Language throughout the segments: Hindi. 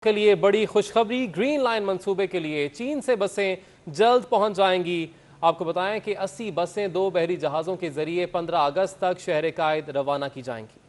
के लिए बड़ी खुशखबरी, ग्रीन लाइन मंसूबे के लिए चीन से बसें जल्द पहुंच जाएंगी। आपको बताएं कि 80 बसें 2 बहरी जहाज़ों के जरिए 15 अगस्त तक शहर कायद रवाना की जाएंगी।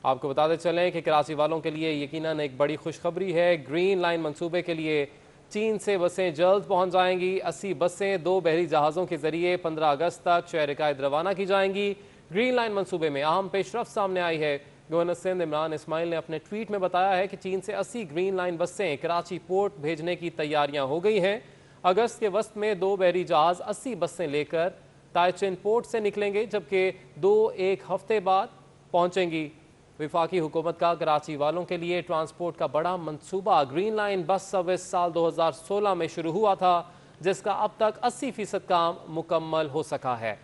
आपको बताते चलें कि कराची वालों के लिए यकीनन एक बड़ी खुशखबरी है। ग्रीन लाइन मंसूबे के लिए चीन से बसें जल्द पहुंच जाएंगी। 80 बसें 2 बहरी जहाज़ों के जरिए 15 अगस्त तक शहर कायद रवाना की जाएंगी। ग्रीन लाइन मंसूबे में अहम पेशरफ्त सामने आई है। गवर्नर सिंध इमरान इस्माइल ने अपने ट्वीट में बताया है कि चीन से 80 ग्रीन लाइन बसें कराची पोर्ट भेजने की तैयारियां हो गई हैं। अगस्त के वस्त में 2 बहरी जहाज 80 बसें लेकर ताइचिन पोर्ट से निकलेंगे, जबकि 2 एक हफ्ते बाद पहुंचेंगी। विफाकी हुकूमत का कराची वालों के लिए ट्रांसपोर्ट का बड़ा मंसूबा ग्रीन लाइन बस सर्विस साल 2016 में शुरू हुआ था, जिसका अब तक 80% काम मुकम्मल हो सका है।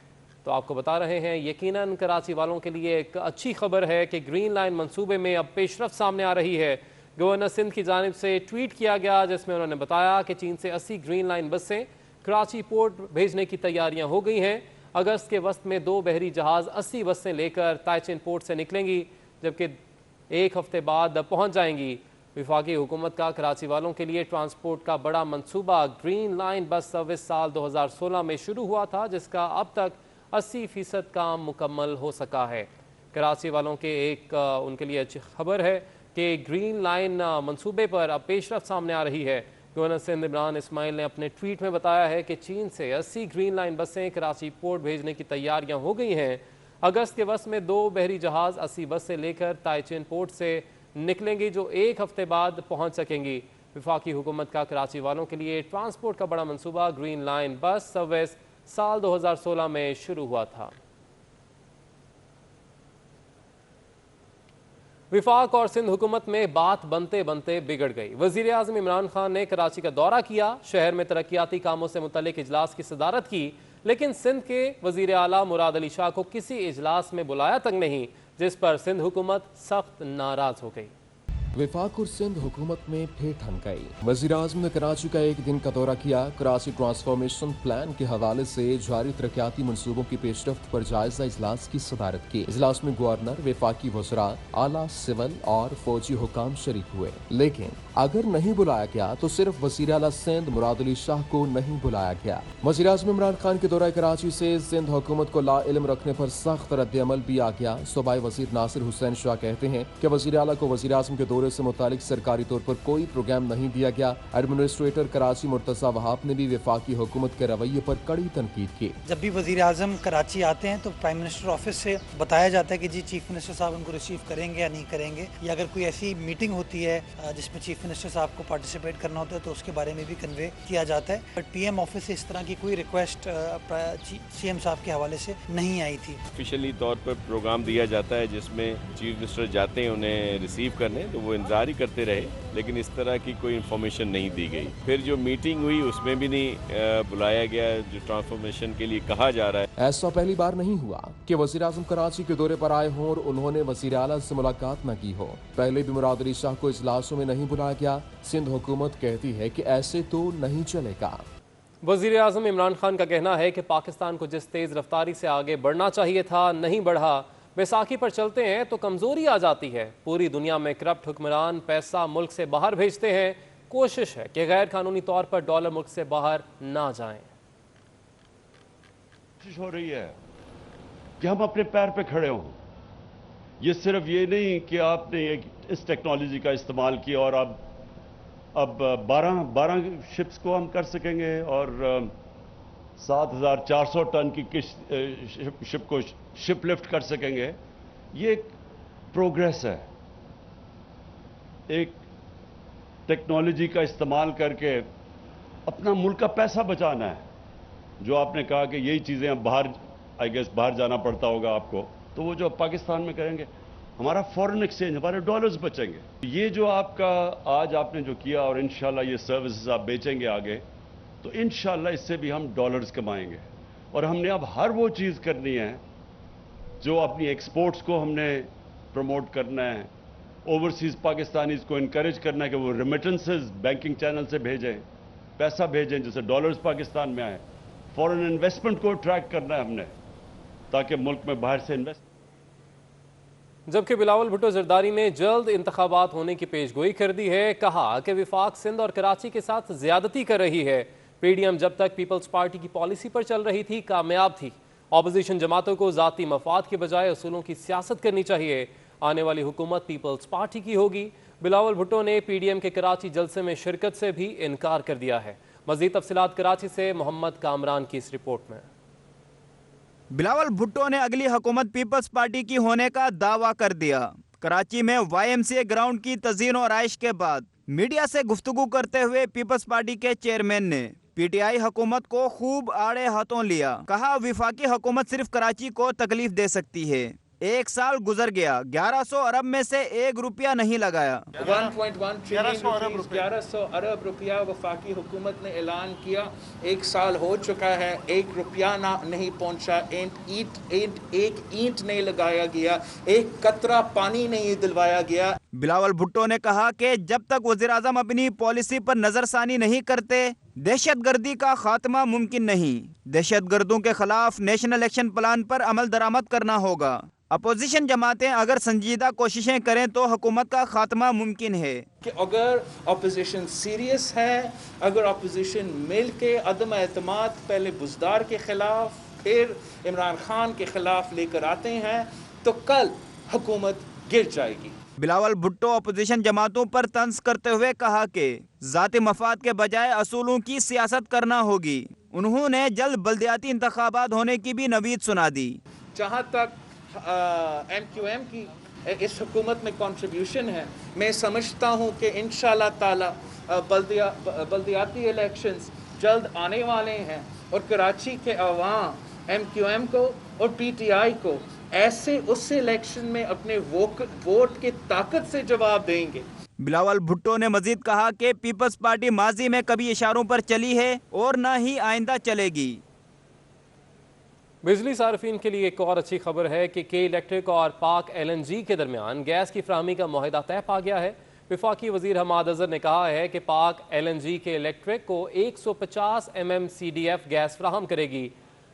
तो आपको बता रहे हैं, यकीनन कराची वालों के लिए एक अच्छी खबर है कि ग्रीन लाइन मंसूबे में अब पेशरफ्त सामने आ रही है। गवर्नर सिंध की जानिब से ट्वीट किया गया, जिसमें उन्होंने बताया कि चीन से 80 ग्रीन लाइन बसें कराची पोर्ट भेजने की तैयारियां हो गई हैं। अगस्त के वस्त में 2 बहरी जहाज 80 बसें लेकर ताइचिन पोर्ट से निकलेंगी, जबकि एक हफ्ते बाद पहुंच जाएंगी। विफाकी हुकूमत का कराची वालों के लिए ट्रांसपोर्ट का बड़ा मंसूबा ग्रीन लाइन बस सर्विस साल 2016 में शुरू हुआ था, जिसका अब तक 80% काम मुकम्मल हो सका है। कराची वालों के उनके लिए अच्छी खबर है कि ग्रीन लाइन मंसूबे पर अब पेशरफ्त सामने आ रही है। गवर्नर सिंध इमरान इस्माइल ने अपने ट्वीट में बताया है कि चीन से 80 ग्रीन लाइन बसें कराची पोर्ट भेजने की तैयारियां हो गई हैं। अगस्त के वक्त में 2 बहरी जहाज 80 बसें लेकर ताइचिन पोर्ट से निकलेंगी, जो एक हफ्ते बाद पहुंच सकेंगी। विफाकी हुकूमत का कराची वालों के लिए ट्रांसपोर्ट का बड़ा मंसूबा ग्रीन लाइन बस सर्विस साल 2016 में शुरू हुआ था। विफाक और सिंध हुकूमत में बात बनते बनते बिगड़ गई। वजीर आज़म इमरान खान ने कराची का दौरा किया, शहर में तरक्याती कामों से मुतल्लिक इजलास की सदारत की, लेकिन सिंध के वजीर आला मुराद अली शाह को किसी इजलास में बुलाया तक नहीं, जिस पर सिंध हुकूमत सख्त नाराज हो गई। विफाक और सिंध हुकूमत में फिर ठन गई। वज़ीर आज़म ने कराची का एक दिन का दौरा किया। कराची ट्रांसफॉर्मेशन प्लान के हवाले से जारी तरक्याती मनसूबों की पेशरफ्त पर जायजा इजलास की सदारत की। इजलास में गवर्नर, विफाकी वज़रा, आला सिविल और फौजी हुकाम शरीक हुए, लेकिन अगर नहीं बुलाया गया तो सिर्फ वज़ीर आला सिंध मुराद अली शाह को नहीं बुलाया गया। वज़ीर आज़म इमरान खान के दौरा कराची से सिंध हुकूमत को लाइल्म रखने पर सख्त रद्द-ए-अमल भी आ गया। सूबाई वज़ीर नासिर हुसैन शाह कहते हैं कि वज़ीर आला को वज़ीर आज़म के दौरे से मुतालिक सरकारी तौर पर कोई प्रोग्राम नहीं दिया गया। एडमिनिस्ट्रेटर कराची मुर्तज़ा वहाब ने भी विफाकी हुकूमत के रवैये पर कड़ी तनकीद की। जब भी वज़ीर आज़म कराची आते हैं तो प्राइम मिनिस्टर ऑफिस से बताया जाता है कि जी चीफ मिनिस्टर साहब उनको रिसीव करेंगे या नहीं करेंगे, या अगर कोई ऐसी मीटिंग होती है जिसमें चीफ मिनिस्टर साहब को पार्टिसिपेट करना होता है तो उसके बारे में भी कन्वे किया जाता है। बट पीएम ऑफिस से इस तरह की कोई रिक्वेस्ट सीएम साहब के हवाले से नहीं आई थी। ऑफिशियली तौर पर प्रोग्राम दिया जाता है जिसमें चीफ मिनिस्टर जाते हैं उन्हें रिसीव करने, तो वो इंतजार ही करते रहे, लेकिन इस तरह की कोई इन्फॉर्मेशन नहीं दी गई। फिर जो मीटिंग हुई उसमें भी नहीं बुलाया गया, जो ट्रांसफॉर्मेशन के लिए कहा जा रहा है। ऐसा पहली बार नहीं हुआ कि वज़ीर आज़म कराची के दौरे पर आए हों और उन्होंने वज़ीर आला से मुलाकात न की हो। पहले भी मुराद अली शाह को इजलासों में नहीं बुलाया गया। सिंध हुकूमत कहती है कि ऐसे तो नहीं चलेगा। वज़ीर आज़म इमरान खान का कहना है कि पाकिस्तान को जिस तेज़ रफ्तारी से आगे बढ़ना चाहिए था नहीं बढ़ा। बैसाखी पर चलते हैं तो कमज़ोरी आ जाती है। पूरी दुनिया में करप्ट हुक्मरान पैसा मुल्क से बाहर भेजते हैं। कोशिश है कि गैर कानूनी तौर पर डॉलर मुल्क से बाहर ना जाएं। कोशिश हो रही है कि हम अपने पैर पे खड़े हों। ये सिर्फ ये नहीं कि आपने इस टेक्नोलॉजी का इस्तेमाल किया और अब 12 शिप्स को हम कर सकेंगे और 7,400 टन की शिप को शिप लिफ्ट कर सकेंगे। ये एक प्रोग्रेस है। एक टेक्नोलॉजी का इस्तेमाल करके अपना मुल्क का पैसा बचाना है। जो आपने कहा कि यही चीज़ें अब बाहर जाना पड़ता होगा आपको, तो वो जो पाकिस्तान में करेंगे, हमारा फॉरेन एक्सचेंज, हमारे डॉलर्स बचेंगे। ये जो आपका आज आपने जो किया और इंशाल्लाह ये सर्विसेज आप बेचेंगे आगे, तो इंशाल्लाह इससे भी हम डॉलर्स कमाएंगे। और हमने अब हर वो चीज़ करनी है जो अपनी एक्सपोर्ट्स को हमने प्रमोट करना है। ओवरसीज़ पाकिस्तानीज़ को इनकरेज करना है कि वो रेमिटेंसेस बैंकिंग चैनल से भेजें, पैसा भेजें जिससे डॉलर्स पाकिस्तान में आए। फॉरेन इन्वेस्टमेंट को अट्रैक्ट करना है हमने, ताकि मुल्क में बाहर से इन्वेस्ट जबकि बिलावल भुट्टो जरदारी ने जल्द इंतखाबात होने की पेशगोई कर दी है। कहा कि विफाक सिंध और कराची के साथ ज्यादती कर रही है। पीडीएम जब तक पीपल्स पार्टी की पॉलिसी पर चल रही थी कामयाब थी। ऑपोजिशन जमातों को जाती मफाद के बजाय असूलों की सियासत करनी चाहिए। आने वाली हुकूमत पीपल्स पार्टी की होगी। बिलावल भुट्टो ने पीडीएम के कराची जलसे में शिरकत से भी इनकार कर दिया है। मजीद तफसीलात कराची से मोहम्मद कामरान की इस रिपोर्ट में। बिलावल भुट्टो ने अगली हुकूमत पीपल्स पार्टी की होने का दावा कर दिया। कराची में YMCA ग्राउंड की तज़ीन और आइश के बाद मीडिया से गुफ्तगू करते हुए पीपल्स पार्टी के चेयरमैन ने PTI हुकूमत को खूब आड़े हाथों लिया। कहा विफाकी हुकूमत सिर्फ कराची को तकलीफ दे सकती है। 1 साल गुजर गया, 1100 अरब में से 1 रुपया नहीं लगाया। 1.1 ट्रिलियन 1100 अरब रुपया वफाकी हुकूमत ने ऐलान किया। 1 साल हो चुका है, 1 रुपया नहीं पहुंचा। एक ईंट नहीं लगाया गया, 1 कतरा पानी नहीं दिलवाया गया। बिलावल भुट्टो ने कहा कि जब तक वज़ीर आज़म अपनी पॉलिसी पर नजरसानी नहीं करते दहशतगर्दी का खात्मा मुमकिन नहीं। दहशतगर्दों के खिलाफ नेशनल एक्शन प्लान पर अमल दरामद करना होगा। अपोजिशन जमातें अगर संजीदा कोशिशें करें तो हुकूमत का खात्मा मुमकिन है। कि अगर अपोजिशन सीरियस है, अगर अपोजिशन मिल के अदम एतमाद पहले बुज़दार के खिलाफ फिर इमरान खान के खिलाफ लेकर आते हैं तो कल हुकूमत गिर जाएगी। बिलावल भुट्टो अपोजिशन जमातों पर तंज करते हुए कहा कि जाती मफाद के बजाय असूलों की सियासत करना होगी। उन्होंने जल्द बल्दियाती इंतखाबात होने की भी नवीद सुना दी। जहाँ तक MQM की इस हुकूमत में कंट्रीब्यूशन है, मैं समझता हूँ कि इंशाअल्लाह ताला बल्दियाती इलेक्शंस जल्द आने वाले हैं और कराची के अवाम MQM को और PTI को ऐसे उस इलेक्शन में अपने वोट की ताकत से जवाब देंगे। बिलावल भुट्टो ने मजीद कहा कि पीपल्स पार्टी माजी में कभी इशारों पर चली है और न ही आइंदा चलेगी। बिजली सार्फिन के लिए एक और अच्छी खबर है कि के इलेक्ट्रिक और पाक LNG के दरमियान गैस की फराहमी का मुआहिदा तय पा गया है। वफाकी वजीर हमाद अजहर ने कहा है कि पाक LNG के इलेक्ट्रिक को 150 MMCDF गैस फराहम करेगी।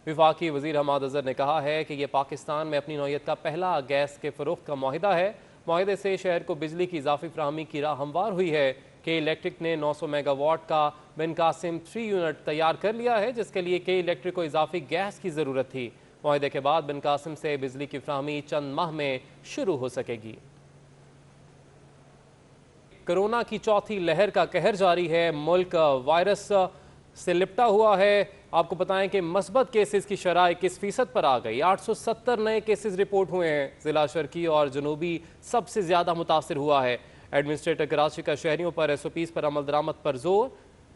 वफाकी वजीर हमाद अजहर ने कहा है कि यह पाकिस्तान में अपनी नौयत का पहला गैस के फरोख्त का मुआहिदा है। मुआहिदे से शहर को बिजली की इजाफी फराहमी की राह हमवार हुई है। के इलेक्ट्रिक ने 900 मेगावाट का बिन कासिम 3 यूनिट तैयार कर लिया है, जिसके लिए के इलेक्ट्रिक को इजाफी गैस की ज़रूरत थी। मुआहिदे के बाद बिन कासिम से बिजली की फराहमी चंद माह में शुरू हो सकेगी। कोरोना की चौथी लहर का कहर जारी है। मुल्क वायरस से लिपटा हुआ है। आपको बताएं कि मस्बत केसेस की शरह 21% पर आ गई। 870 नए केसेस रिपोर्ट हुए हैं। जिला शर्की और जनूबी सबसे ज़्यादा मुतासर हुआ है। एडमिनिस्ट्रेटर कराची का शहरियों पर SOPs पर अमल दरामद पर जोर।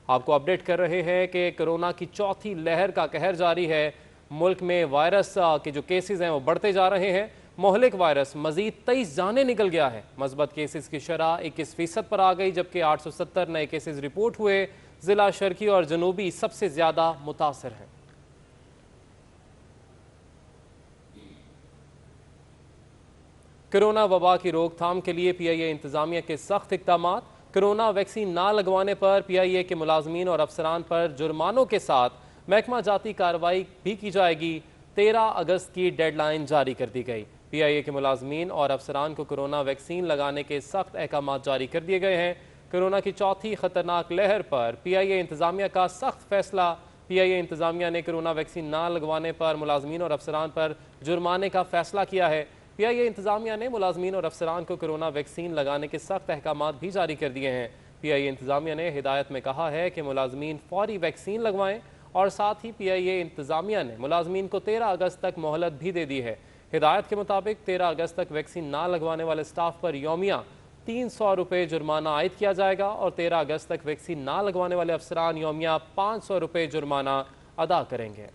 आपको अपडेट कर रहे हैं कि कोरोना की चौथी लहर का कहर जारी है। मुल्क में वायरस के जो केसेस हैं वो बढ़ते जा रहे हैं। मोहलिक वायरस मजीद 23 जाने निकल गया है। मस्बत केसेस की शरह 21% पर आ गई, जबकि 870 नए केसेस रिपोर्ट हुए। जिला शर्की और जनूबी सबसे ज्यादा मुतासर हैं। कोरोना वबा की रोकथाम के लिए PIA इंतजामिया के सख्त इक़दामात। कोरोना वैक्सीन ना लगवाने पर PIA के मुलाजमीन और अफसरान पर जुर्मानों के साथ महकमा जाती कार्रवाई भी की जाएगी। 13 अगस्त की डेडलाइन जारी कर दी गई। PIA के मुलाजमीन और अफसरान को कोरोना वैक्सीन लगाने के सख्त अहकाम जारी कर दिए गए हैं। कोरोना की चौथी खतरनाक लहर पर PIA इंतजामिया का सख्त फैसला। PIA इंतजामिया ने कोरोना वैक्सीन ना लगवाने पर मुलाजमीन और अफसरान पर जुर्माने का फैसला किया है। PIA इंतजामिया ने मुलाजमीन और अफसरान को कोरोना वैक्सीन लगाने के सख्त अहकाम भी जारी कर दिए हैं। PIA इंतजामिया ने हिदायत में कहा है कि मुलाजमीन फौरी वैक्सीन लगवाएं और साथ ही PIA इंतजामिया ने मुलाजमीन को 13 अगस्त तक मोहलत भी दे दी है। हिदायत के मुताबिक 13 अगस्त तक वैक्सीन ना लगवाने वाले स्टाफ पर यौमिया 300 रुपये जुर्माना आयद किया जाएगा और 13 अगस्त तक वैक्सीन ना लगवाने वाले अफसरान यौमिया 500 रुपये जुर्माना अदा करेंगे।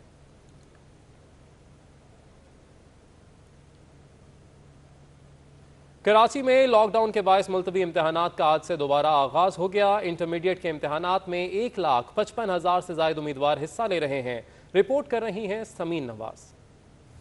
कराची में लॉकडाउन के बायस मुलतवी इम्तहानात का आज से दोबारा आगाज हो गया। इंटरमीडिएट के इम्तहानात में 1,55,000 से ज्यादा उम्मीदवार हिस्सा ले रहे हैं। रिपोर्ट कर रही हैं Sameen Nawaz.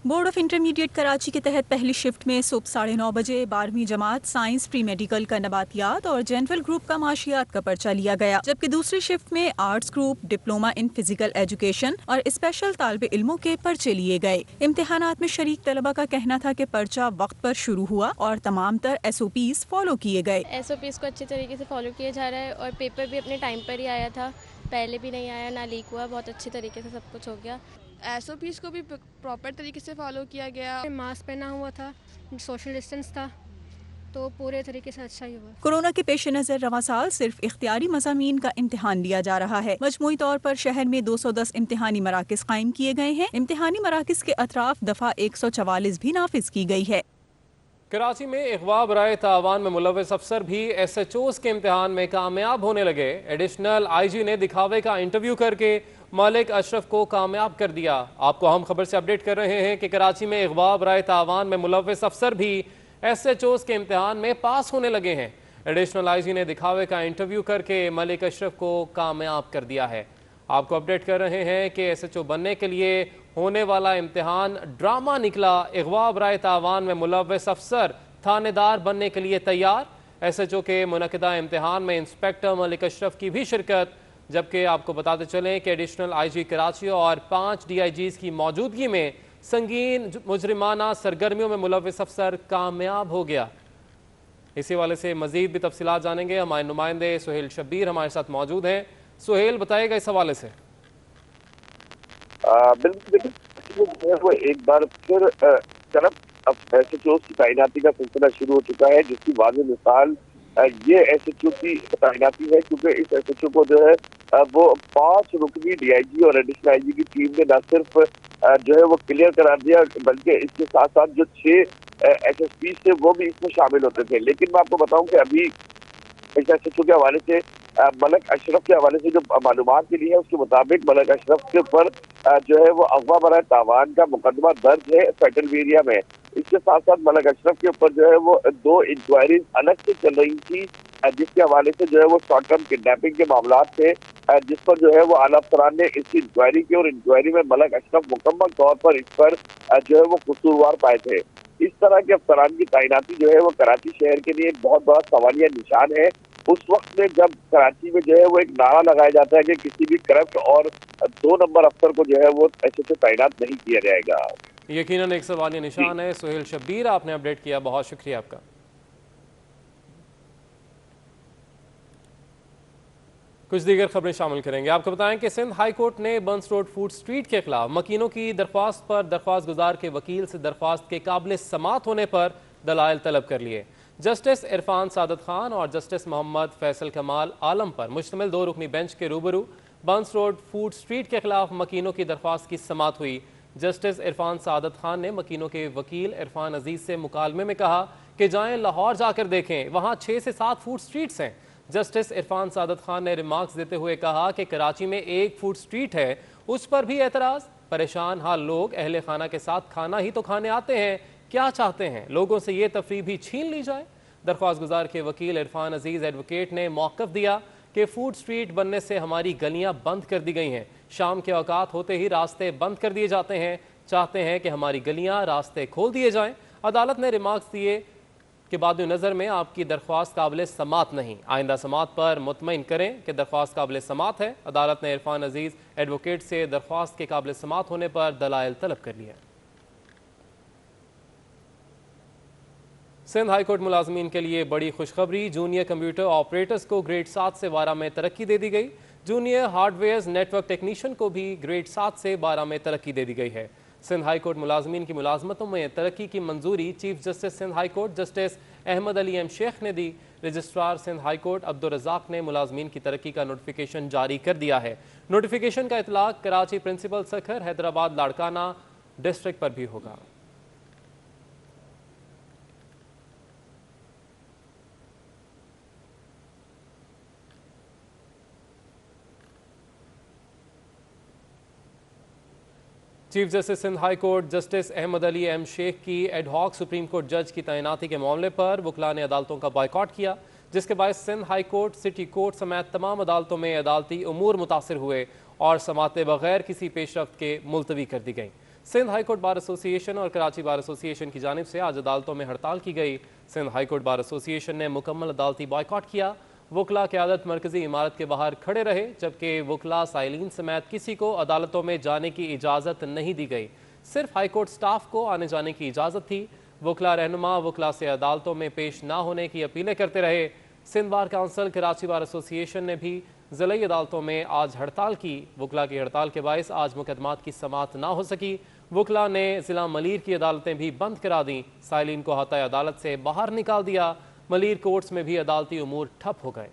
Board of intermediate Karachi के तहत पहली शिफ्ट में सुबह 9:30 बजे 12वीं जमात साइंस, प्री मेडिकल का नबातियात और जनरल ग्रुप का माशियात का पर्चा लिया गया, जबकि दूसरी शिफ्ट में arts group, diploma in physical education और स्पेशल तालिब इल्मों के पर्चे लिए गए। इम्तिहानात में शरीक तलबा का कहना था कि पर्चा वक्त पर शुरू हुआ और तमाम तर SOPs फॉलो किए गए। SOPs को अच्छे तरीके से फॉलो किया जा रहा है और पेपर भी अपने टाइम पर ही आया था, पहले भी नहीं आया, ना लीक हुआ, बहुत अच्छे तरीके से सब कुछ हो गया। SOPs को भी प्रॉपर तरीके से फॉलो किया गया। मास्क पहना हुआ था, सोशल डिस्टेंस था, तो पूरे तरीके से अच्छा ही हुआ। कोरोना के पेश नज़र रवां साल सिर्फ इख्तियारी मज़ामीन का इम्तिहान लिया जा रहा है। मजमूई तौर पर शहर में 210 इम्तिहानी मराकिज़ कायम किए गए हैं। इम्तिहानी मराकिज़ के अतराफ दफ़ा 144 भी नाफिज की गई है। कराची में अगवा बराए तावान में मुलव्वस अफसर भी SHOs के इम्तिहान में कामयाब होने लगे। एडिशनल IG ने दिखावे का इंटरव्यू करके मलिक अशरफ को कामयाब कर दिया। आपको हम खबर से अपडेट कर रहे हैं कि कराची में अगवा बराए तावान में मुलव्वस अफसर भी SHOs के इम्तिहान में पास होने लगे हैं। एडिशनल IG ने दिखावे का इंटरव्यू करके मलिक अशरफ को कामयाब कर दिया है। आपको अपडेट कर रहे हैं कि SHO बनने के लिए होने वाला इम्तिहान ड्रामा निकला। अगवा बराए तावान में मुलव्वस अफसर थानेदार बनने के लिए तैयार। SHO के मुनक़दा इम्तिहान में इंस्पेक्टर मलिक अशरफ की भी शिरकत। जबकि आपको बताते चलें कि एडिशनल IG कराची और 5 DIGs की मौजूदगी में संगीन मुजरिमाना सरगर्मियों में मुलव्वस अफसर कामयाब हो गया। इसी वाले से मजीद भी तफसीलात जानेंगे। हमारे नुमाइंदे सुहेल शब्बीर हमारे साथ मौजूद हैं। सुहेल, बताएगा इस हवाले से। बिल्कुल, वो एक बार फिर तरफ अब SHOs की तैनाती का सिलसिला शुरू हो चुका है, जिसकी वाज़ेह मिसाल ये SHO की तैनाती है, क्योंकि इस SHO को जो है वो 5 रुकनी DIG और एडिशनल IG की टीम ने न सिर्फ जो है वो क्लियर करार दिया, बल्कि इसके साथ साथ जो 6 SSPs थे वो भी इसमें शामिल होते थे। लेकिन मैं आपको बताऊं कि अभी इस SHO के हवाले से मलिक अशरफ के हवाले से जो मालूमात मिली है, उसके मुताबिक मलिक अशरफ के ऊपर जो है वो अगवा बराए तावान का मुकदमा दर्ज है फेडरल एरिया में। इसके साथ साथ मलिक अशरफ के ऊपर जो है वो 2 इंक्वायरीज अलग से चल रही थी, जिसके हवाले से जो है वो शॉर्ट टर्म किडनैपिंग के मामला थे, जिस पर जो है वो आला अफसरान ने इसकी इंक्वायरी की और इंक्वायरी में मलिक अशरफ मुकम्मल तौर पर इस पर जो है वो कसूरवार पाए थे। इस तरह के अफसरान की तैनाती जो है वो कराची शहर के लिए बहुत बड़ा सवालिया निशान है। उस वक्त में जब कराची में जो है वो एक नारा लगाया जाता है कि किसी भी करप्ट और 2 नंबर अफसर को जो है वो SHO तैनात नहीं किया जाएगा। यकीनन एक सवालिया निशान है। सुहेल शब्बीर, आपने अपडेट किया, बहुत शुक्रिया आपका। कुछ दीगर खबरें शामिल करेंगे। आपको बताएं कि सिंध हाई कोर्ट ने बंस रोड फूड स्ट्रीट के खिलाफ मकीनों की दरख्वास्त पर दरख्वास्त गुजार के वकील से दरख्वास्त के काबिल समात होने पर दलाइल तलब कर लिए। जस्टिस इरफान सादत खान और जस्टिस मोहम्मद फैसल कमाल आलम पर मुश्तमिल 2 रुकनी बेंच के रूबरू बंस रोड फूड स्ट्रीट के खिलाफ मकीनों की दरख्वास्त की समात हुई। जस्टिस इरफान सादत खान ने मकीनों के वकील इरफान अजीज से मुकालमे में कहा कि जाएं लाहौर जाकर देखें, वहाँ 6 से 7 फूड स्ट्रीट्स हैं। जस्टिस इरफान सादत खान ने रिमार्क्स देते हुए कहा कि कराची में एक फूड स्ट्रीट है, उस पर भी एतराज़। परेशान हाल लोग अहले खाना के साथ खाना ही तो खाने आते हैं, क्या चाहते हैं लोगों से ये तफरीह भी छीन ली जाए। दरख्वास्त गुजार के वकील इरफान अजीज एडवोकेट ने मौक़िफ़ दिया कि फूड स्ट्रीट बनने से हमारी गलियां बंद कर दी गई हैं, शाम के औकात होते ही रास्ते बंद कर दिए जाते हैं, चाहते हैं कि हमारी गलियां रास्ते खोल दिए जाएं। अदालत ने रिमार्क्स दिए कि बाद नज़र में आपकी दरख्वास्त काबिल समात नहीं, आइंदा समात पर मुतमईन करें कि दरख्वास्त काबिल समात है। अदालत ने इरफान अजीज एडवोकेट से दरख्वास्त के काबिल समात होने पर दलाइल तलब कर लिया। सिंध हाईकोर्ट मुलाजमीन के लिए बड़ी खुशखबरी, जूनियर कंप्यूटर ऑपरेटर्स को ग्रेड 7 से 12 में तरक्की दे दी गई। जूनियर हार्डवेयर नेटवर्क टेक्नीशियन को भी ग्रेड 7 से 12 में तरक्की दे दी गई है। सिंध हाईकोर्ट मुलाजमीन की मुलाजमतों में तरक्की की मंजूरी chief justice Sindh high court justice Ahmed Ali M Sheikh ने दी। रजिस्ट्रार सिंध हाईकोर्ट अब्दुल रज़ाक ने मुलाजमीन की तरक्की का नोटिफिकेशन जारी कर दिया है। नोटिफिकेशन का इतलाक कराची प्रिंसिपल सखर, हैदराबाद लाड़काना डिस्ट्रिक्ट पर भी होगा। Chief justice Sindh high court justice Ahmed Ali M Sheikh की एडहॉक सुप्रीम कोर्ट जज की तैनाती के मामले पर वकला ने अदालतों का बॉयकॉट किया, जिसके बायस Sindh high court, city court समेत तमाम अदालतों में अदालती उमूर मुतासर हुए और समाते बगैर किसी पेशरफ्त के मुलतवी कर दी गई। सिंध हाईकोर्ट बार एसोसिएशन और कराची बार एसोसिएशन की जानिब से आज अदालतों में हड़ताल की गई। सिंध हाईकोर्ट बार एसोसिएशन ने मुकम्मल अदालती बॉयकॉट किया। वकला क़यादत मरकजी इमारत के बाहर खड़े रहे, जबकि वकला साइलिन समेत किसी को अदालतों में जाने की इजाज़त नहीं दी गई। सिर्फ हाईकोर्ट स्टाफ को आने जाने की इजाज़त थी। वकला रहनुमा वकला से अदालतों में पेश ना होने की अपीलें करते रहे। Sindh bar council Karachi bar association ने भी ज़िली अदालतों में आज हड़ताल की। वकला की हड़ताल के बायस आज मुकदमात की समाअत ना हो सकी। वकला ने ज़िला मलीर की अदालतें भी बंद करा दी। साइलिन को हाता अदालत से बाहर निकाल दिया। मलीर कोर्ट्स में भी अदालती उमूर ठप हो गए।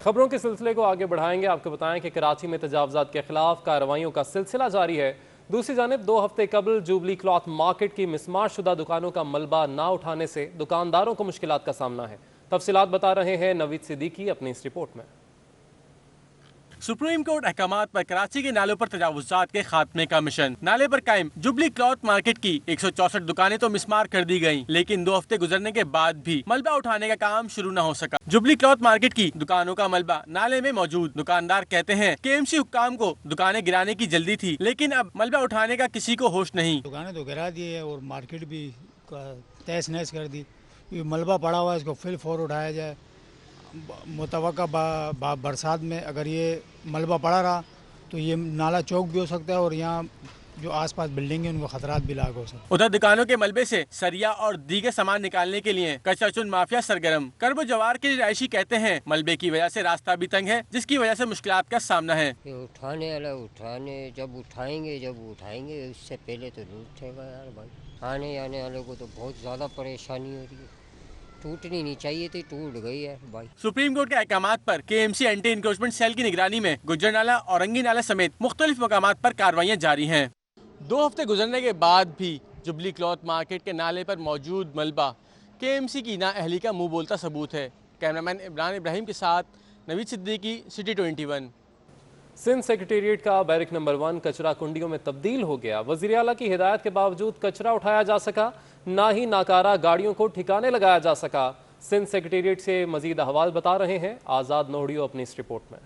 खबरों के सिलसिले को आगे बढ़ाएंगे। आपको बताएं कि कराची में तजावुज़ात के खिलाफ कार्रवाइयों का सिलसिला जारी है। दूसरी जानिब 2 हफ्ते कबल जुबली क्लॉथ मार्केट की मिसमार शुदा दुकानों का मलबा ना उठाने से दुकानदारों को मुश्किलात का सामना है। तफसीलात बता रहे हैं नवीद सिद्दीकी अपनी इस रिपोर्ट में। सुप्रीम कोर्ट अहकामात पर कराची के नालों पर तजावुज़ात के खात्मे का मिशन। नाले पर कायम जुबली क्लॉथ मार्केट की 164 दुकानें तो मिसमार कर दी गयी, लेकिन 2 हफ्ते गुजरने के बाद भी मलबा उठाने का काम शुरू न हो सका। जुबली क्लॉथ मार्केट की दुकानों का मलबा नाले में मौजूद। दुकानदार कहते हैं KMC हुक्काम को दुकानें गिराने की जल्दी थी, लेकिन अब मलबा उठाने का किसी को होश नहीं। दुकानें तो गिरा दी है और मार्केट भी तहस नहस कर दी। ये मलबा पड़ा हुआ है, इसको फिल फॉर उठाया जाए। मुतवक्का बरसात में अगर ये मलबा पड़ा रहा तो ये नाला चौक भी हो सकता है और यहाँ जो आसपास बिल्डिंग है उनको खतरात भी लाग हो सकते हैं। उधर दुकानों के मलबे से सरिया और दीगर सामान निकालने के लिए कचरा चुन माफिया सरगर्म। करबो जवार के रिहायशी कहते हैं मलबे की वजह से रास्ता भी तंग है, जिसकी वजह से मुश्किलात का सामना है। उठाने जब उठाएंगे उससे पहले तो नहीं उठेगा यार भाई। आने जाने वालों को तो बहुत ज्यादा परेशानी हो रही है। टूटनी नहीं चाहिए थी, टूट गई है भाई। सुप्रीम कोर्ट के अहकामात पर KMC एंटी इंक्रोचमेंट सेल की निगरानी में गुज्जर नाला, औरंगी नाला समेत मुख्तलिफ मकामात पर कार्रवाइयाँ जारी हैं। 2 हफ्ते गुजरने के बाद भी जुबली क्लॉथ मार्केट के नाले पर मौजूद मलबा KMC की नाअहली का मुँह बोलता सबूत है। कैमरामैन इमरान इब्राहिम के साथ नवीद सिद्दीकी, सिटी 21। सिंध सेक्रेटेरिएट का बैरक नंबर 1 कचरा कुंडियों में तब्दील हो गया। वज़ीर आला की हिदायत के बावजूद कचरा उठाया जा सका, ना ही नाकारा गाड़ियों को ठिकाने लगाया जा सका। सिंध सेक्रेटेरिएट से मजीद अहवाल बता रहे हैं आज़ाद नोहड़ियो अपनी इस रिपोर्ट में।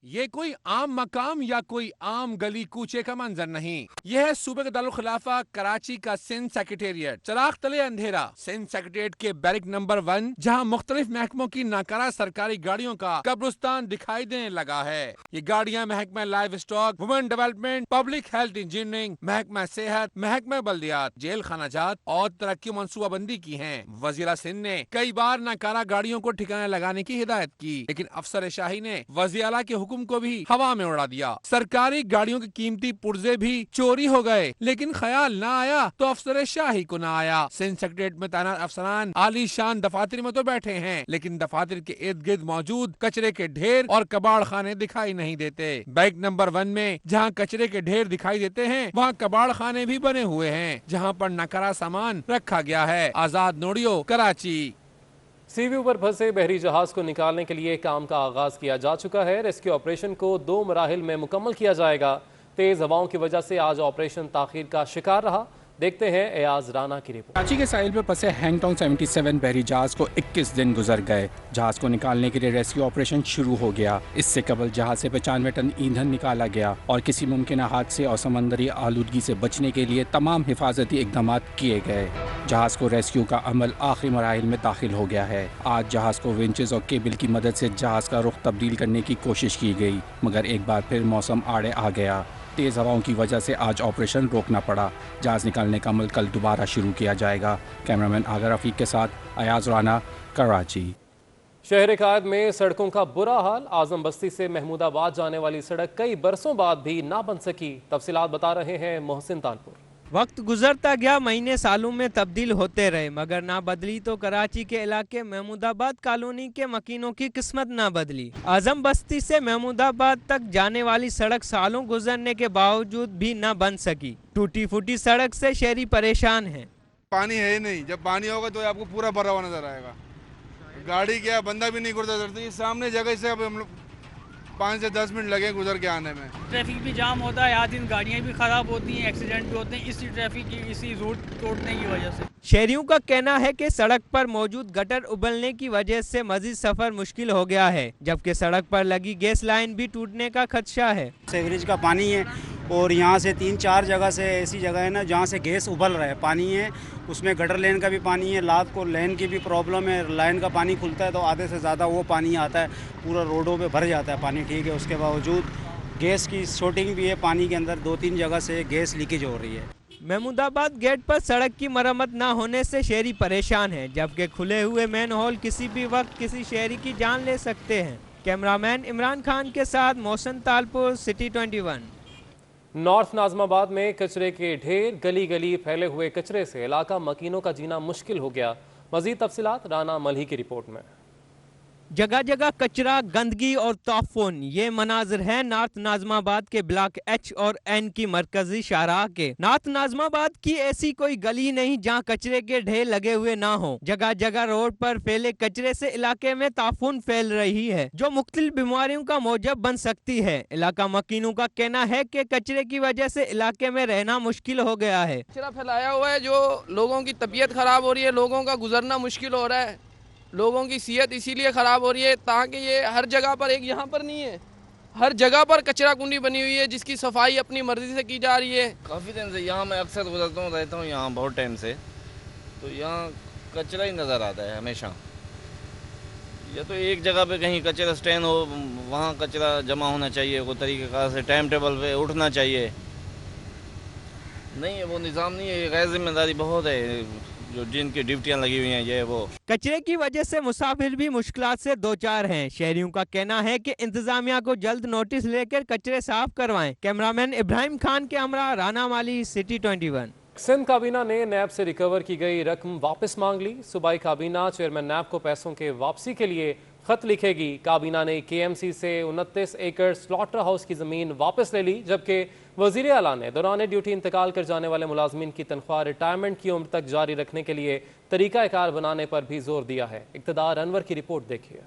ये कोई आम मकाम या कोई आम गली कूचे का मंजर नहीं, यह है सूबे के दारुल खिलाफा कराची का सिंध सेक्रेटेरिएट। चराग तले अंधेरा। सिंध सेक्रेटेरिएट के बैरक नंबर 1 जहां मुख्तलिफ महकमों की नाकारा सरकारी गाड़ियों का कब्रिस्तान दिखाई देने लगा है। ये गाड़ियां महकमा live stock, women development, public health engineering, महकमा सेहत, महकमा बल्दियात, जेल खानाजात और तरक्की मनसूबाबंदी की है। वज़ीर सिंध ने कई बार नाकारा गाड़ियों को ठिकाने लगाने की हिदायत की, लेकिन अफसर शाही ने वज़ीर आला के हुक्म को भी हवा में उड़ा दिया। सरकारी गाड़ियों के कीमती पुर्जे भी चोरी हो गए, लेकिन ख्याल ना आया तो अफसर शाही को ना आया। सिंध सेक्रेटेरिएट में तैनात अफसरान आलीशान दफातर में तो बैठे हैं, लेकिन दफातर के इर्द गिर्द मौजूद कचरे के ढेर और कबाड़ खाने दिखाई नहीं देते। बैरक नंबर 1 में जहां कचरे के ढेर दिखाई देते हैं, वहां कबाड़ खाने भी बने हुए हैं, जहां पर नकारा सामान रखा गया है। आज़ाद नोहड़ियो, कराची। सीव्यू पर फंसे बहरी जहाज को निकालने के लिए काम का आगाज किया जा चुका है। रेस्क्यू ऑपरेशन को 2 मराहिल में मुकम्मल किया जाएगा। तेज हवाओं की वजह से आज ऑपरेशन ताखीर का शिकार रहा। देखते हैं एयाज राना की रिपोर्ट। कराची के साहिल पर फंसे हैंगटोंग 77 बहरी जहाज को 21 दिन गुजर गए। जहाज को निकालने के लिए रेस्क्यू ऑपरेशन शुरू हो गया। इससे कबल जहाज से 95 टन ईंधन निकाला गया और किसी मुमकिन हादसे और समंदरी आलूदगी से बचने के लिए तमाम हिफाजती इकदाम किए गए। जहाज को रेस्क्यू का अमल आखिरी मराहिल में दाखिल हो गया है। आज जहाज को विंचेस और केबल की मदद से जहाज का रुख तब्दील करने की कोशिश की गई, मगर एक बार फिर मौसम आड़े आ गया। तेज हवाओं की वजह से आज ऑपरेशन रोकना पड़ा। जहाज निकालने का अमल कल दोबारा शुरू किया जाएगा। कैमरामैन आगा रफीक के साथ अयाज राना, कराची। शहर कायद में सड़कों का बुरा हाल। आजम बस्ती से महमूदाबाद जाने वाली सड़क कई बरसों बाद भी ना बन सकी। तफसीलात बता रहे हैं मोहसिन तानपुर। वक्त गुजरता गया, महीने सालों में तब्दील होते रहे, मगर ना बदली तो कराची के इलाके महमूदाबाद कॉलोनी के मकीनों की किस्मत ना बदली। आजम बस्ती से महमूदाबाद तक जाने वाली सड़क सालों गुजरने के बावजूद भी ना बन सकी। टूटी फूटी सड़क से शहरी परेशान हैं। पानी है ही नहीं, जब पानी होगा तो आपको पूरा भरा हुआ नजर आएगा। गाड़ी क्या, बंदा भी नहीं गुजर सकती। सामने जगह से अब हम लोग 5 से 10 मिनट लगे गुजर के आने में। ट्रैफिक भी जाम होता है, आज दिन गाड़ियाँ भी खराब होती हैं, एक्सीडेंट भी होते हैं इसी ट्रैफिक की, इसी रूट तोड़ने की वजह से। शहरियों का कहना है कि सड़क पर मौजूद गटर उबलने की वजह से मजीद सफर मुश्किल हो गया है, जबकि सड़क पर लगी गैस लाइन भी टूटने का खदशा है। सीवरेज का पानी है और यहाँ से 3-4 जगह से ऐसी जगह है ना जहाँ से गैस उबल रहा है, पानी है उसमें, गटर लेन का भी पानी है, रात को लेन की भी प्रॉब्लम है, लाइन का पानी खुलता है तो आधे से ज़्यादा वो पानी आता है, पूरा रोडों पे भर जाता है पानी, ठीक है। उसके बावजूद गैस की शॉर्टिंग भी है, पानी के अंदर 2-3 जगह से गैस लीकेज हो रही है। महमूदाबाद गेट पर सड़क की मरम्मत न होने से शहरी परेशान हैं, जबकि खुले हुए मैन होल किसी भी वक्त किसी शहरी की जान ले सकते हैं। कैमरामैन इमरान खान के साथ मोहसिन तालपुर, सिटी 21। नॉर्थ नाजमाबाद में कचरे के ढेर, गली गली फैले हुए कचरे से इलाका मकीनों का जीना मुश्किल हो गया। मजीद तफसीलात राना मलही की रिपोर्ट में। जगह जगह कचरा, गंदगी और ताफुन, ये मनाजिर है नॉर्थ नाजमाबाद के ब्लॉक H और N की मरकजी शाहराह के। नॉर्थ नाजमाबाद की ऐसी कोई गली नहीं जहां कचरे के ढेर लगे हुए ना हो। जगह जगह रोड पर फैले कचरे से इलाके में ताफुन फैल रही है, जो मुख्तलिफ बीमारियों का मौजब बन सकती है। इलाका मकीनों का कहना है कि कचरे की वजह से इलाके में रहना मुश्किल हो गया है। कचरा फैलाया हुआ है, जो लोगों की तबीयत खराब हो रही है, लोगों का गुजरना मुश्किल हो रहा है, लोगों की सेहत इसीलिए ख़राब हो रही है ताकि ये हर जगह पर, एक यहाँ पर नहीं है, हर जगह पर कचरा कुंडी बनी हुई है जिसकी सफाई अपनी मर्जी से की जा रही है। काफ़ी दिन से यहाँ मैं अक्सर गुजरता हूँ, रहता हूँ यहाँ बहुत टाइम से, तो यहाँ कचरा ही नज़र आता है हमेशा। या तो एक जगह पे कहीं कचरा स्टैंड हो, वहाँ कचरा जमा होना चाहिए, कोई तरीक़ेकार से टाइम टेबल पे उठना चाहिए। नहीं है वो निज़ाम नहीं है, गैर जिम्मेदारी बहुत है जो जिनकी ड्यूटियां लगी हुई हैं ये वो। कचरे की वजह से मुसाफिर भी मुश्किलात से दो चार हैं। शहरियों का कहना है कि इंतजामिया को जल्द नोटिस लेकर कचरे साफ करवाएं। कैमरामैन इब्राहिम खान के हमरा, राना माली, सिटी 21। सिंध काबीना ने नैब से रिकवर की गई रकम वापस मांग ली। सूबाई काबीना चेयरमैन नैब को पैसों के वापसी के लिए खत लिखेगी। काबीना ने KMC से 29 एकड़ स्लॉटर हाउस की ज़मीन वापस ले ली, जबकि वज़ीर आला ने दौरान ड्यूटी इंतकाल कर जाने वाले मुलाजमीन की तनख्वाह रिटायरमेंट की उम्र तक जारी रखने के लिए तरीक़ाकार बनाने पर भी जोर दिया है। इक़्तिदार अनवर की रिपोर्ट देखिए।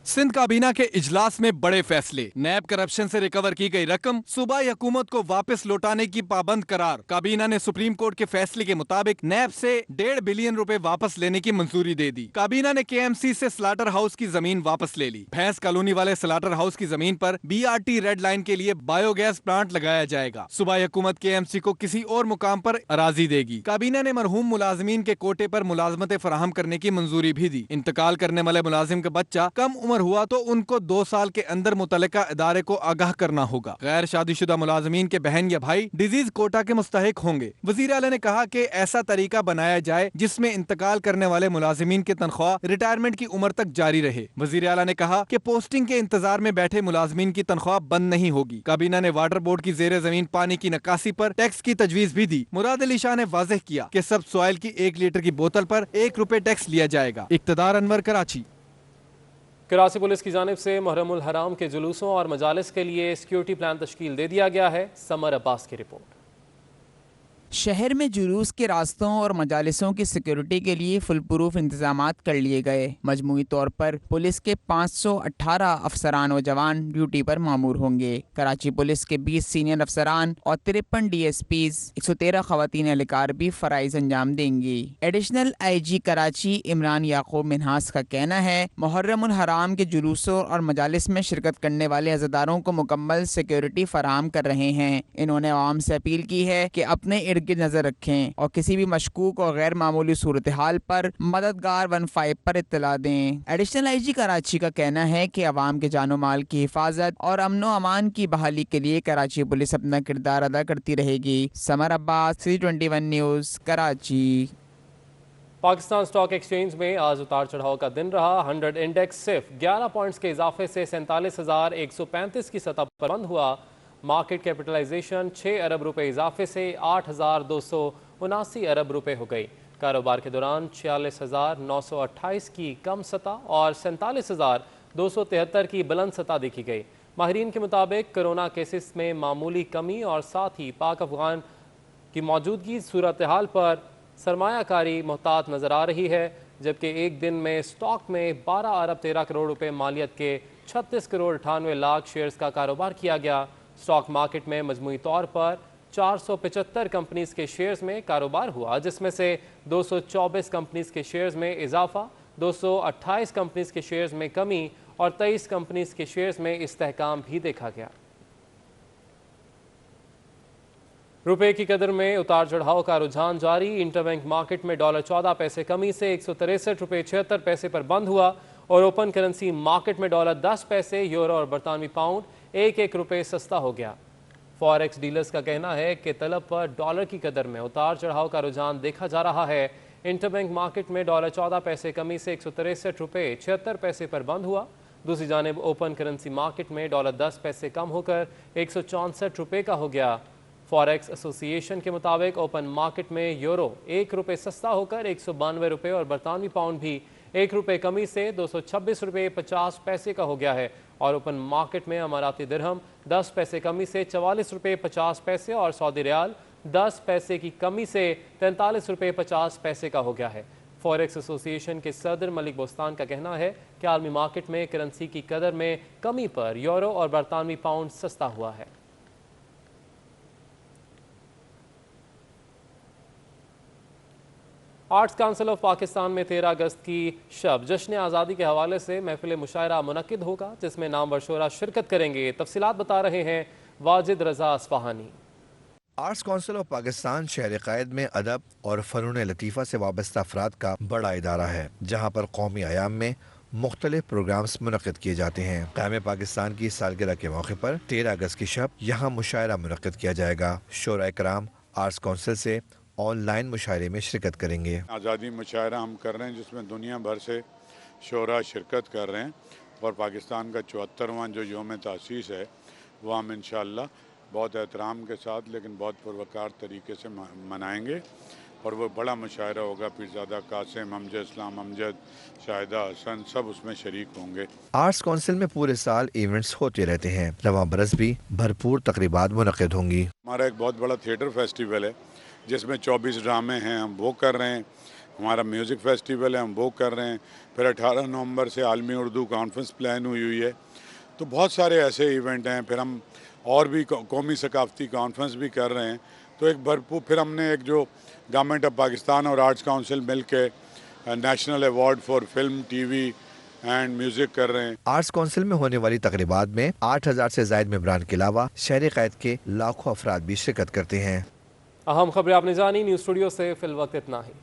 सिंध काबीना के इजलास में बड़े फैसले, नैब करप्शन से रिकवर की गई रकम सूबाई हुकूमत को वापस लौटाने की पाबंद करार। काबीना ने सुप्रीम कोर्ट के फैसले के मुताबिक नैब से 1.5 बिलियन रुपए वापस लेने की मंजूरी दे दी। काबीना ने KMC से स्लाटर हाउस की जमीन वापस ले ली। भैंस कॉलोनी वाले स्लाटर हाउस की जमीन पर BRT रेड लाइन के लिए बायोगैस प्लांट लगाया जाएगा। सूबाई हुकूमत KMC को किसी और मुकाम पर अराजी देगी। काबीना ने मरहूम मुलाजमीन के कोटे पर मुलाजमतें फराहम करने की मंजूरी भी दी। इंतकाल करने वाले मुलाजिम का बच्चा कम हुआ तो उनको 2 साल के अंदर मुतल्लिका इदारे को आगाह करना होगा। गैर शादीशुदा मुलाजमीन के बहन या भाई डिजीज कोटा के मुस्तहिक होंगे। वजीर आला ने कहा कि ऐसा तरीका बनाया जाए जिसमें इंतकाल करने वाले मुलाजमीन की तनख्वाह रिटायरमेंट की उम्र तक जारी रहे। वजीर आला ने कहा कि पोस्टिंग के इंतजार में बैठे मुलाजमीन की तनख्वाह बंद नहीं होगी। काबीना ने वाटर बोर्ड की जेर जमीन पानी की नक्कासी पर टैक्स की तजवीज भी दी। मुराद अली शाह ने वाज़ेह किया कि सब सॉइल की 1 लीटर की बोतल पर ₹1 टैक्स लिया जाएगा। इक़्तिदार अनवर, कराची। कराची पुलिस की जानिब से मुहर्रमुल हराम के जुलूसों और मजालिस के लिए सिक्योरिटी प्लान तश्कील दे दिया गया है। समर अब्बास की रिपोर्ट। शहर में जुलूस के रास्तों और मजालिसों की सिक्योरिटी के लिए फुल प्रूफ इंतजामात कर लिए गए। मजमूई तौर पर पुलिस के 518 अफसरान व जवान ड्यूटी पर मामूर होंगे। कराची पुलिस के 20 सीनियर अफसरान और 53 DSPs, 113 खवातीन एहलकार भी फ़राइज़ अंजाम देंगी। एडिशनल IG कराची इमरान याकूब मिन्हास का कहना है मुहर्रमुल हराम के जुलूसों और मजालिस में शिरकत करने वाले अज़ादारों को मुकम्मल सिक्योरिटी फराहम कर रहे हैं। इन्होंने आवाम से अपील की है कि अपने इर्द की नजर रखें और किसी भी मशकूक और गैर मामूली सूरत हाल पर मददगार 15 पर इत्तला दें। एडिशनल IG कराची का कहना है कि अवाम के जानो माल की हिफाजत और अमनो अमान की बहाली के लिए कराची पुलिस अपना किरदार अदा करती रहेगी। Summer Abbas, city 21 news, Karachi. Pakistan stock exchange में आज उतार चढ़ाव का दिन रहा। 100 इंडेक्स सिर्फ 11 पॉइंट्स के इजाफे से 47,135 की सतह पर बंद हुआ। मार्केट कैपिटलाइजेशन 6 अरब रुपए इजाफे से 8,279 अरब रुपए हो गई। कारोबार के दौरान 46,928 की कम सतह और 47,273 की बुलंद सतह देखी गई। माहिरीन के मुताबिक कोरोना केसेस में मामूली कमी और साथ ही पाक अफगान की मौजूदगी सूरत हाल पर सरमायाकारी मोहतात नजर आ रही है, जबकि एक दिन में स्टॉक में 12 अरब 13 करोड़ रुपए मालियत के 36 करोड़ 98 लाख शेयर्स का कारोबार किया गया। स्टॉक मार्केट में मजमूई तौर पर 475 कंपनीज के शेयर्स में कारोबार हुआ, जिसमें से 224 कंपनीज के शेयर्स में इजाफा, 228 कंपनीज के शेयर्स में कमी और 23 कंपनीज के शेयर्स में इस्तेहकाम भी देखा गया। रुपए की कदर में उतार चढ़ाव का रुझान जारी। इंटरबैंक मार्केट में $14 कमी से 163 रुपए 76 पैसे पर बंद हुआ और ओपन करेंसी मार्केट में $10 यूरो और बरतानवी पाउंड एक रुपए सस्ता हो गया। फॉरेक्स डीलर्स का कहना है कि तलब पर डॉलर की कदर में उतार चढ़ाव का रुझान देखा जा रहा है। इंटरबैंक मार्केट में $14 कमी से 163 रुपए 76 पैसे पर बंद हुआ। दूसरी जानिब ओपन करेंसी मार्केट में $10 कम होकर 164 रुपए का हो गया। फॉरेक्स एसोसिएशन के मुताबिक ओपन मार्केट में यूरो ₹1 सस्ता होकर 192 रुपए और बरतानवी पाउंड भी ₹1 कमी से 226 रुपए 50 पैसे का हो गया है और ओपन मार्केट में अमाराती दिरहम 10 पैसे कमी से 44 रुपए 50 पैसे और सऊदी रियाल 10 पैसे की कमी से 43 रुपए 50 पैसे का हो गया है। फॉरेक्स एसोसिएशन के सदर मलिक बोस्तान का कहना है कि आलमी मार्केट में करेंसी की कदर में कमी पर यूरो और बरतानवी पाउंड सस्ता हुआ है। आर्ट्स काउंसिल ऑफ पाकिस्तान में 13 अगस्त की शब जश्न आज़ादी के हवाले से महफिल मुशायरा मुनक्किद होगा, जिसमें नामवर शोरा शिरकत करेंगे। तफसीलात बता रहे हैं वाजिद रजा अस्फहानी। आर्ट्स काउंसिल ऑफ पाकिस्तान शहर क़ायद में अदब और फ़नून लतीफ़ा से वाबस्ता अफराद का बड़ा इदारा है, जहाँ पर कौमी आयाम में मुख्तलिफ प्रोग्राम्स मुनक्किद किए जाते हैं। क़याम पाकिस्तान की सालगिरह के मौके पर 13 अगस्त की शब यहाँ मुशायरा मुनक्किद किया जाएगा। शोरा कराम आर्ट्स काउंसिल से ऑनलाइन मुशायरे में शिरकत करेंगे। आज़ादी मुशायरा हम कर रहे हैं, जिसमें दुनिया भर से शोरा शिरकत कर रहे हैं और पाकिस्तान का 74वां जो यौम तासीस है वह हम इंशाअल्लाह बहुत एहतराम के साथ लेकिन बहुत पुरवकार तरीके से मनाएंगे और वो बड़ा मुशायरा होगा। पीरज़ादा कासिम, अमजद इस्लाम, अमजद, शाहिदा हसन सब उसमें शरीक होंगे। आर्ट्स काउंसिल में पूरे साल इवेंट्स होते रहते हैं। रवां बरस भी भरपूर तकरीबात मुनक़्क़िद होंगी। हमारा एक बहुत बड़ा थिएटर फेस्टिवल है जिसमें 24 ड्रामे हैं, हम वो कर रहे हैं। हमारा म्यूज़िक फेस्टिवल है, हम वो कर रहे हैं। फिर 18 नवंबर से आलमी उर्दू कॉन्फ्रेंस प्लान हुई है। तो बहुत सारे ऐसे इवेंट हैं। फिर हम और भी कौमी सकाफ़ती कॉन्फ्रेंस भी कर रहे हैं। तो एक भरपूर फिर हमने एक जो गवर्नमेंट ऑफ पाकिस्तान और आर्ट्स काउंसिल मिल के national award for film, TV and music कर रहे हैं। आर्ट्स काउंसिल में होने वाली तकरीबात में 8000 से ज़ायद मेंबरान के अलावा शहर क़ायद के लाखों अफराद भी शिरकत करते हैं। अहम खबरें आपने जानी। न्यूज़ स्टूडियो से फिल वक्त इतना ही।